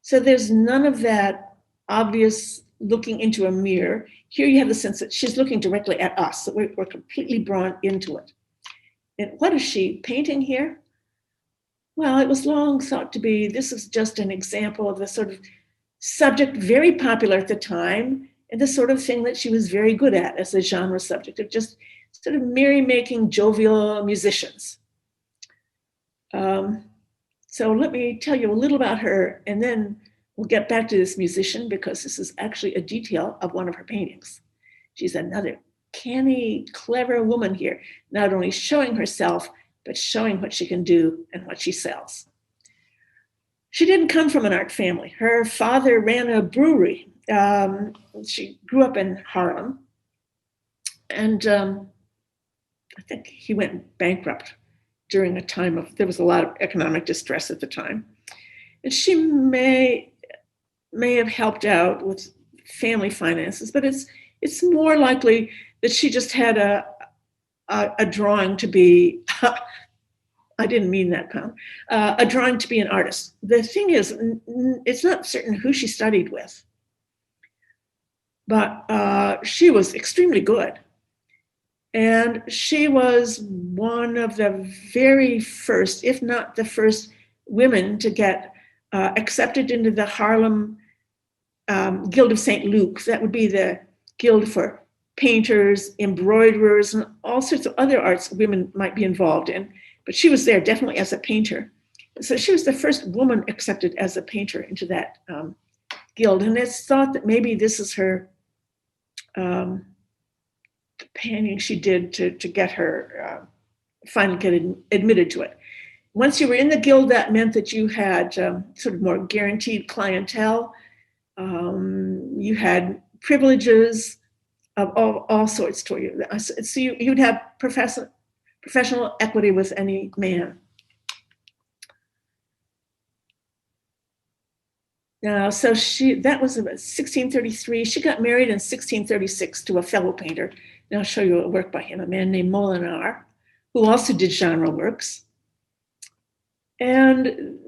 Speaker 1: So there's none of that obvious looking into a mirror. Here you have the sense that she's looking directly at us, that we're completely drawn into it. And what is she painting here? Well, it was long thought to be, this is just an example of the sort of subject very popular at the time, and the sort of thing that she was very good at as a genre subject, of just sort of merry-making, jovial musicians. So let me tell you a little about her, and then we'll get back to this musician, because this is actually a detail of one of her paintings. She's another canny, clever woman here, not only showing herself, but showing what she can do and what she sells. She didn't come from an art family. Her father ran a brewery. She grew up in Harlem, and I think he went bankrupt during a time of, there was a lot of economic distress at the time. And she may have helped out with family finances, but it's more likely that she just had a drawing to be, I didn't mean that, Pam, a drawing to be an artist. The thing is, it's not certain who she studied with, but she was extremely good. And she was one of the very first, if not the first, women to get accepted into the Harlem Guild of St. Luke. That would be the guild for painters, embroiderers, and all sorts of other arts women might be involved in. But she was there definitely as a painter. So she was the first woman accepted as a painter into that guild. And it's thought that maybe this is her painting she did to get her finally get admitted to it. Once you were in the guild, that meant that you had sort of more guaranteed clientele. You had privileges of all sorts to you. So you'd have professional equity with any man. Now, so that was about 1633. She got married in 1636 to a fellow painter. And I'll show you a work by him, a man named Molinar, who also did genre works. And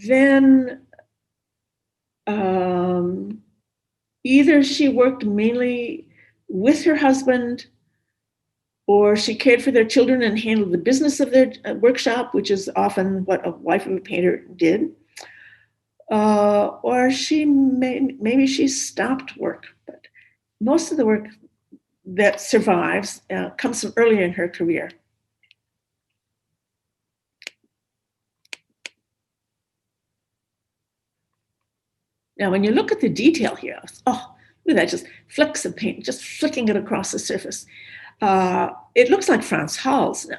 Speaker 1: then either she worked mainly with her husband, or she cared for their children and handled the business of their workshop, which is often what a wife of a painter did. Or maybe she stopped work, but most of the work that survives comes from earlier in her career. Now, when you look at the detail here, oh, look at that, just flecks of paint, just flicking it across the surface. It looks like Frans Hals,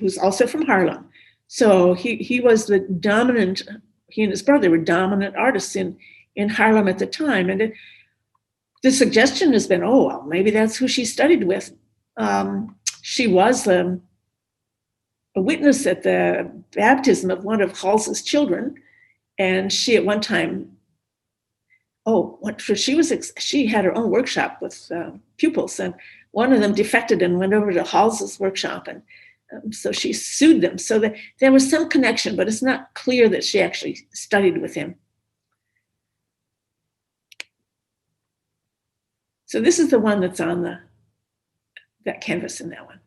Speaker 1: who's also from Harlem. So he was the dominant, he and his brother were dominant artists in Harlem at the time. And the suggestion has been, oh, well, maybe that's who she studied with. She was a witness at the baptism of one of Hals's children. And she at one time, she had her own workshop with pupils, and one of them defected and went over to Hals's workshop, and so she sued them. So there was some connection, but it's not clear that she actually studied with him. So this is the one that's on that canvas in that one.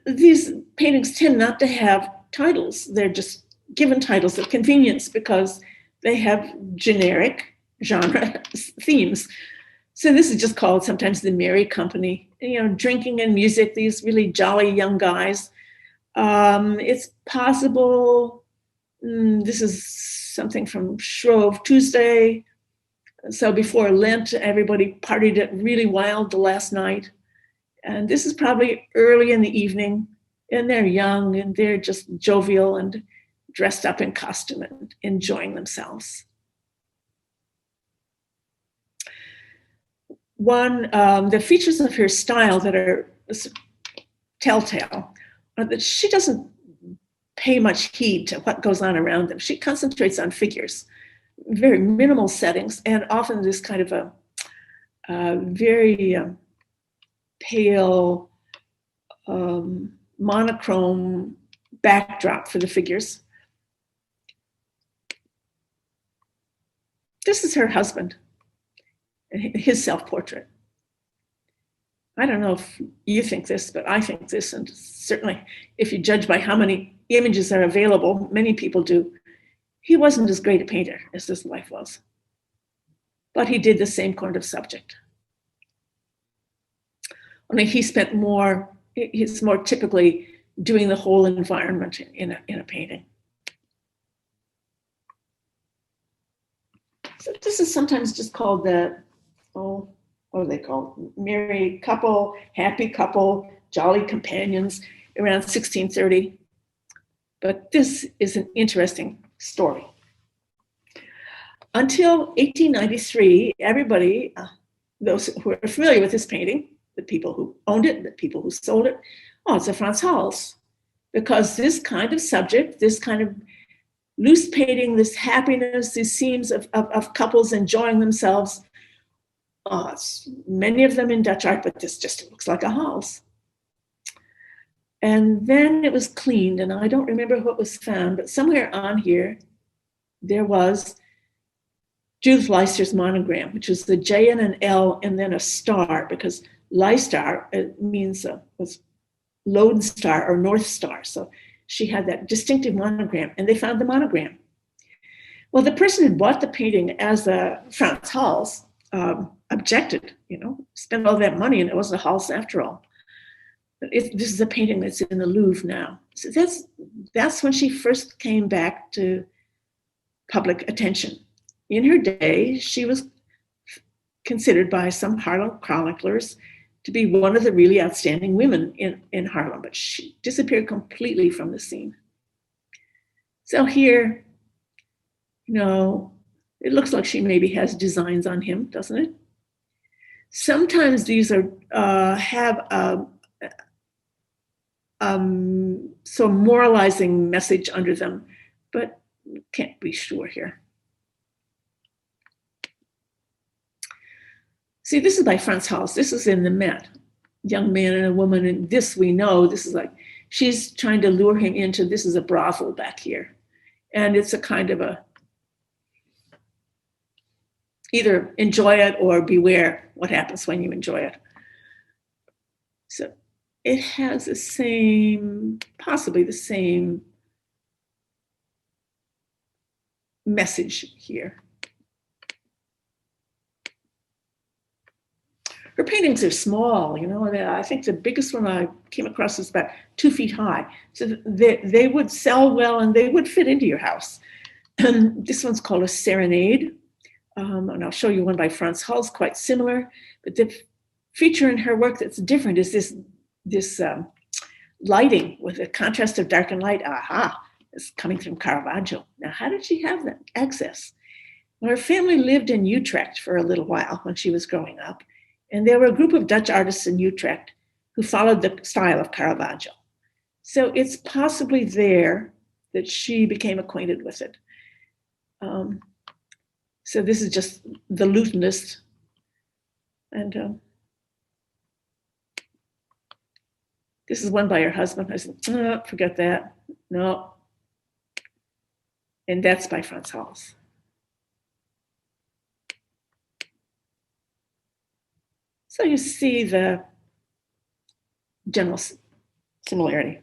Speaker 1: These paintings tend not to have titles. They're just given titles of convenience because they have generic genre themes. So this is just called sometimes the Merry Company, drinking and music, these really jolly young guys. It's possible, this is something from Shrove Tuesday. So before Lent, everybody partied it really wild the last night. And this is probably early in the evening, and they're young and they're just jovial and dressed up in costume and enjoying themselves. The features of her style that are telltale are that she doesn't pay much heed to what goes on around them. She concentrates on figures, very minimal settings, and often this kind of a very pale monochrome backdrop for the figures. This is her husband, his self-portrait. I don't know if you think this, but I think this, and certainly if you judge by how many images are available, many people do, he wasn't as great a painter as his wife was. But he did the same kind of subject. Only he's more typically doing the whole environment in a painting. So this is sometimes just called what are they called? Merry couple, happy couple, jolly companions, around 1630. But this is an interesting story. Until 1893, everybody, those who are familiar with this painting, the people who owned it, the people who sold it, it's a Frans Hals. Because this kind of subject, this kind of loose painting, this happiness, these scenes of couples enjoying themselves, many of them in Dutch art, but this just looks like a Hals. And then it was cleaned, and I don't remember what was found, but somewhere on here, there was Judith Leister's monogram, which was the J and an L and then a star, because Leister means was lodestar or North Star. So she had that distinctive monogram, and they found the monogram. Well, the person who bought the painting as a Frans Hals objected, spent all that money and it wasn't a Hals after all. This is a painting that's in the Louvre now. So that's when she first came back to public attention. In her day, she was considered by some Harlem chroniclers to be one of the really outstanding women in Harlem, but she disappeared completely from the scene. So here, it looks like she maybe has designs on him, doesn't it? Sometimes these have some moralizing message under them, but can't be sure here. See, this is by Frans Hals. This is in the Met. Young man and a woman, and this we know, this is like, she's trying to lure him into, this is a brothel back here. And it's a kind of either enjoy it or beware what happens when you enjoy it. So it has possibly the same message here. Her paintings are small, I think the biggest one I came across was about 2 feet high. So they would sell well and they would fit into your house. This one's called a Serenade. And I'll show you one by Frans Hals, quite similar. But the feature in her work that's different is this lighting with a contrast of dark and light. It's coming from Caravaggio. Now, how did she have that access? Well, her family lived in Utrecht for a little while when she was growing up. And there were a group of Dutch artists in Utrecht who followed the style of Caravaggio. So it's possibly there that she became acquainted with it. So this is just the Lutenist. And this is one by her husband. I said, forget that. No. And that's by Frans Hals. So you see the general similarity.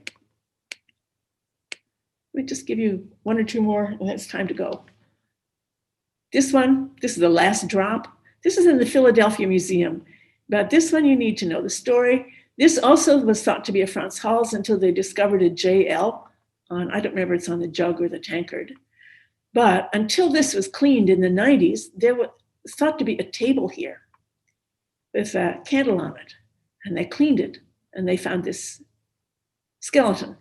Speaker 1: Let me just give you one or two more, and then it's time to go. This one, this is the last drop. This is in the Philadelphia Museum. But this one, you need to know the story. This also was thought to be a Franz Hals until they discovered a JL on, I don't remember, it's on the jug or the tankard. But until this was cleaned in the 90s, there was thought to be a table here with a candle on it. And they cleaned it, and they found this skeleton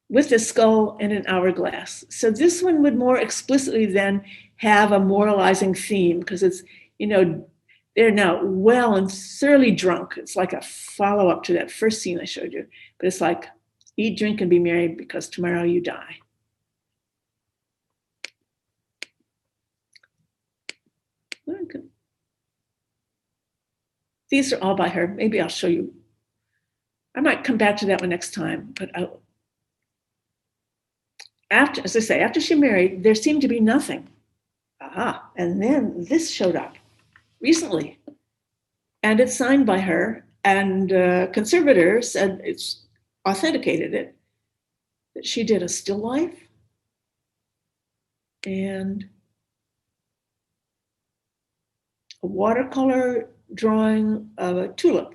Speaker 1: with a skull and an hourglass. So this one would more explicitly then have a moralizing theme, because it's, you know, they're now well and thoroughly drunk. It's like a follow-up to that first scene I showed you. But it's like, eat, drink, and be merry, because tomorrow you die. These are all by her. Maybe I'll show you. I might come back to that one next time. But after, as I say, after she married, there seemed to be nothing. Aha. And then this showed up recently. And it's signed by her. And conservator said, it's authenticated it, that she did a still life and a watercolor drawing of a tulip,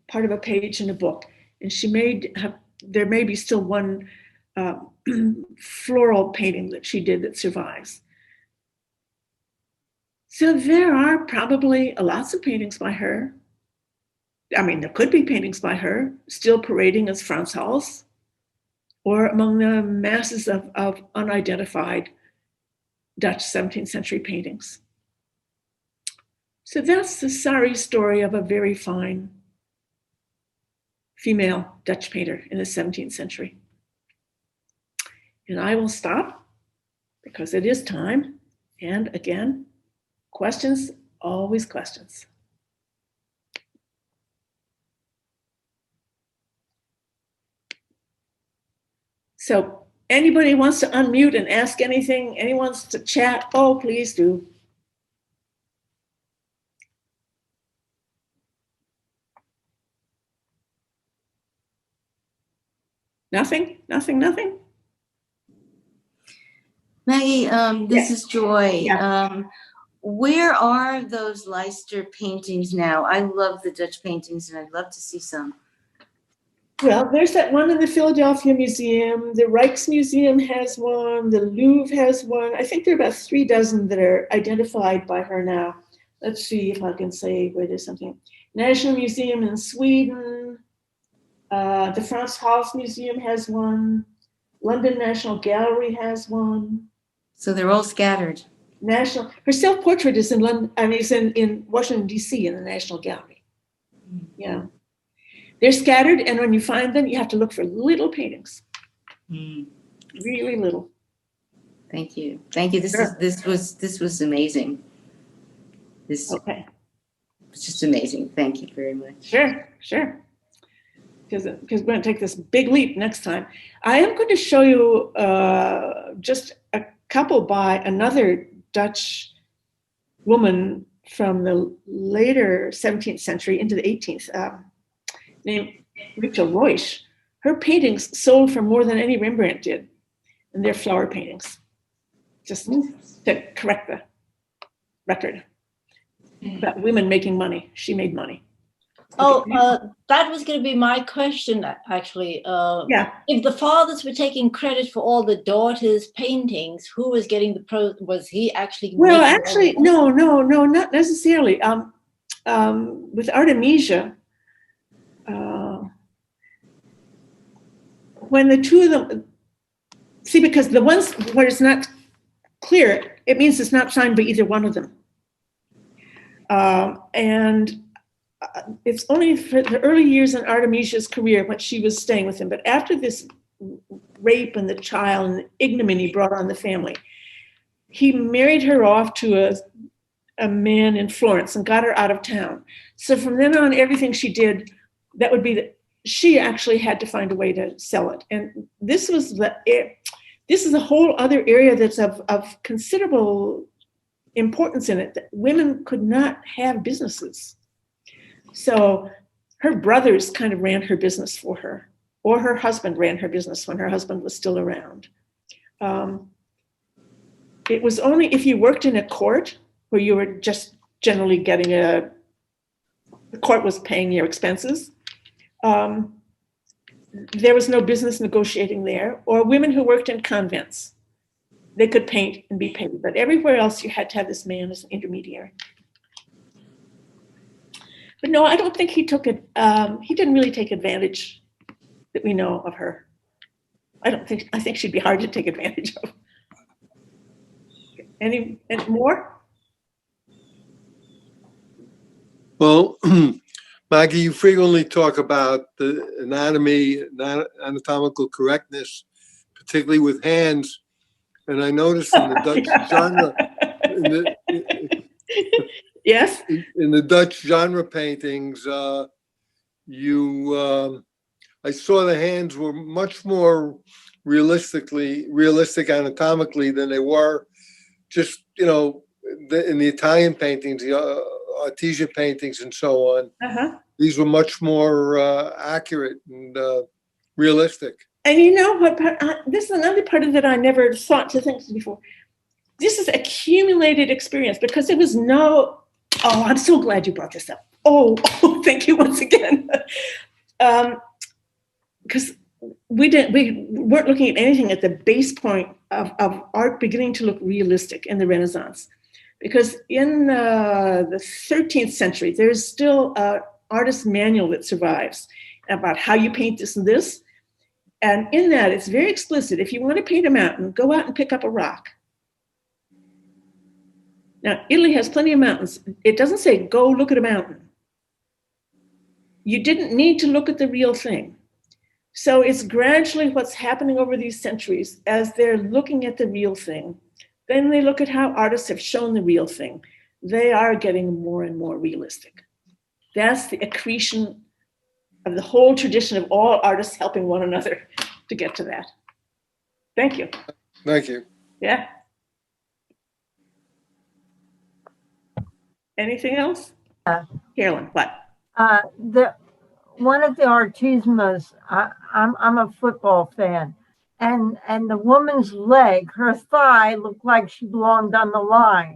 Speaker 1: part of a page in a book. And she made, there may be still one floral painting that she did that survives. So there are probably lots of paintings by her. I mean, there could be paintings by her still parading as Franz Hals, or among the masses of unidentified Dutch 17th century paintings. So that's the sorry story of a very fine female Dutch painter in the 17th century. And I will stop because it is time. And again, questions, always questions. So anybody wants to unmute and ask anything, anyone wants to chat, oh, please do. Nothing, nothing, nothing?
Speaker 7: Maggie, this
Speaker 1: Yes.
Speaker 7: is Joy.
Speaker 1: Yeah.
Speaker 7: Where are those Leister paintings now? I love the Dutch paintings and I'd love to see some.
Speaker 1: Well, there's that one in the Philadelphia Museum. The Rijksmuseum has one. The Louvre has one. I think there are about 3 dozen that are identified by her now. Let's see if I can say where there's something. National Museum in Sweden. The Franz Hals Museum has one. London National Gallery has one.
Speaker 7: So they're all scattered.
Speaker 1: Her self-portrait is in London. I mean, it's in Washington D.C. in the National Gallery. Yeah, they're scattered, and when you find them, you have to look for little paintings. Really little.
Speaker 7: Thank you. Thank you. This was amazing. This
Speaker 1: Okay.
Speaker 7: was just amazing. Thank you very much.
Speaker 1: Sure. Because we're going to take this big leap next time. I am going to show you just a couple by another Dutch woman from the later 17th century into the 18th, named Rachel Royce. Her paintings sold for more than any Rembrandt did, and they're flower paintings. Just to correct the record about women making money. She made money.
Speaker 3: Oh, that was going to be my question, actually.
Speaker 1: Yeah.
Speaker 3: If the fathers were taking credit for all the daughters' paintings, who was getting the was he actually?
Speaker 1: Well, actually, no, not necessarily. With Artemisia, when the two of them, see, because the ones where it's not clear, it means it's not signed by either one of them. And it's only for the early years in Artemisia's career when she was staying with him. But after this rape and the child and the ignominy brought on the family, he married her off to a man in Florence and got her out of town. So from then on, everything she did, that would be she actually had to find a way to sell it. And this is a whole other area that's of considerable importance in it, that women could not have businesses. So her brothers kind of ran her business for her, or her husband ran her business when her husband was still around. It was only if you worked in a court where you were just generally getting the court was paying your expenses. There was no business negotiating there, or women who worked in convents. They could paint and be paid, but everywhere else you had to have this man as an intermediary. But no, I don't think he took it. He didn't really take advantage that we know of her. I think she'd be hard to take advantage of. Any more?
Speaker 8: Well, Maggie, you frequently talk about the anatomical correctness, particularly with hands. And I noticed in the Dutch genre,
Speaker 1: Yes.
Speaker 8: In the Dutch genre paintings, I saw the hands were much more realistic anatomically than they were just, in the Italian paintings, the Artemisia paintings and so on.
Speaker 1: Uh-huh.
Speaker 8: These were much more accurate and realistic.
Speaker 1: And you know what? This is another part of that I never thought to think before. This is accumulated experience because there was no. Oh, I'm so glad you brought this up. Oh, thank you once again. Because we weren't looking at anything at the base point of art beginning to look realistic in the Renaissance. Because in the 13th century, there's still an artist's manual that survives about how you paint this and this. And in that, it's very explicit. If you want to paint a mountain, go out and pick up a rock. Now, Italy has plenty of mountains. It doesn't say, go look at a mountain. You didn't need to look at the real thing. So it's gradually what's happening over these centuries as they're looking at the real thing. Then they look at how artists have shown the real thing. They are getting more and more realistic. That's the accretion of the whole tradition of all artists helping one another to get to that. Thank you.
Speaker 8: Thank you.
Speaker 1: Yeah. Anything else? Carolyn, what?
Speaker 9: One of the Artemisias, I'm a football fan, and the woman's leg, her thigh looked like she belonged on the line.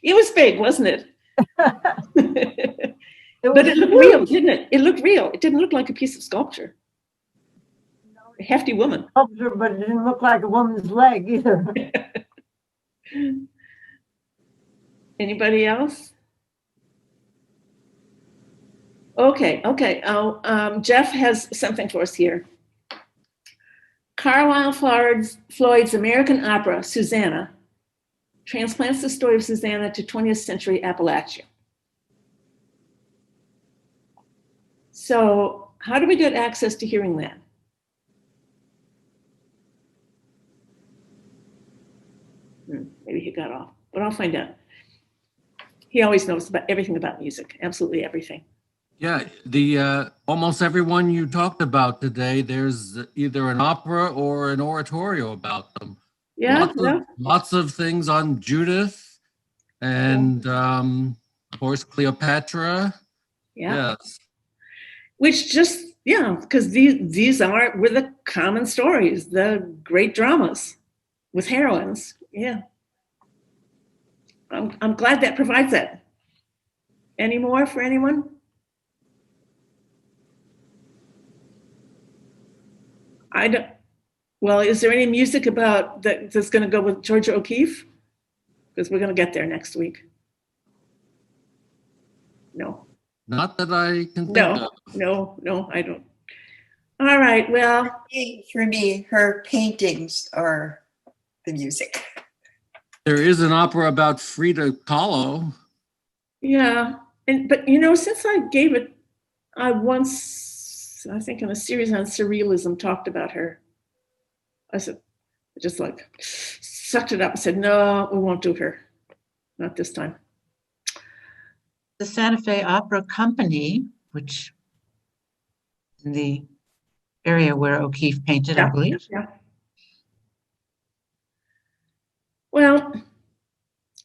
Speaker 1: It was big, wasn't it? But it looked real, didn't it? It looked real. It didn't look like a piece of sculpture. A hefty woman.
Speaker 9: Sculpture, but it didn't look like a woman's leg either.
Speaker 1: Anybody else? Okay. Jeff has something for us here. Carlisle Floyd's American opera, Susanna, transplants the story of Susanna to 20th century Appalachia. So how do we get access to hearing that? Maybe he got off, but I'll find out. He always knows about everything about music, absolutely everything.
Speaker 2: Yeah, the almost everyone you talked about today, there's either an opera or an oratorio about them.
Speaker 1: Yeah,
Speaker 2: lots of things on Judith and of course Cleopatra.
Speaker 1: Yeah.
Speaker 2: Yes.
Speaker 1: Which just, because these were the common stories, the great dramas with heroines. Yeah. I'm glad that provides that. Any more for anyone? I don't. Well, is there any music about that's going to go with Georgia O'Keeffe? Because we're going to get there next week. No.
Speaker 2: Not that I can think of.
Speaker 1: No, I don't. All right, well.
Speaker 6: For me, her paintings are the music.
Speaker 2: There is an opera about Frida Kahlo.
Speaker 1: Yeah, but since I gave it, I once, I think in a series on surrealism, talked about her. I said, just like sucked it up and said, no, we won't do her. Not this time.
Speaker 10: The Santa Fe Opera Company, which in the area where O'Keeffe painted, I believe.
Speaker 1: Yeah. Well,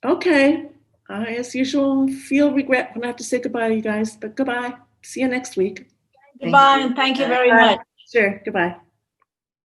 Speaker 1: okay. I, as usual, feel regret when I have to say goodbye to you guys, but goodbye. See you next week.
Speaker 3: Goodbye, and thank you very much.
Speaker 1: Sure, goodbye.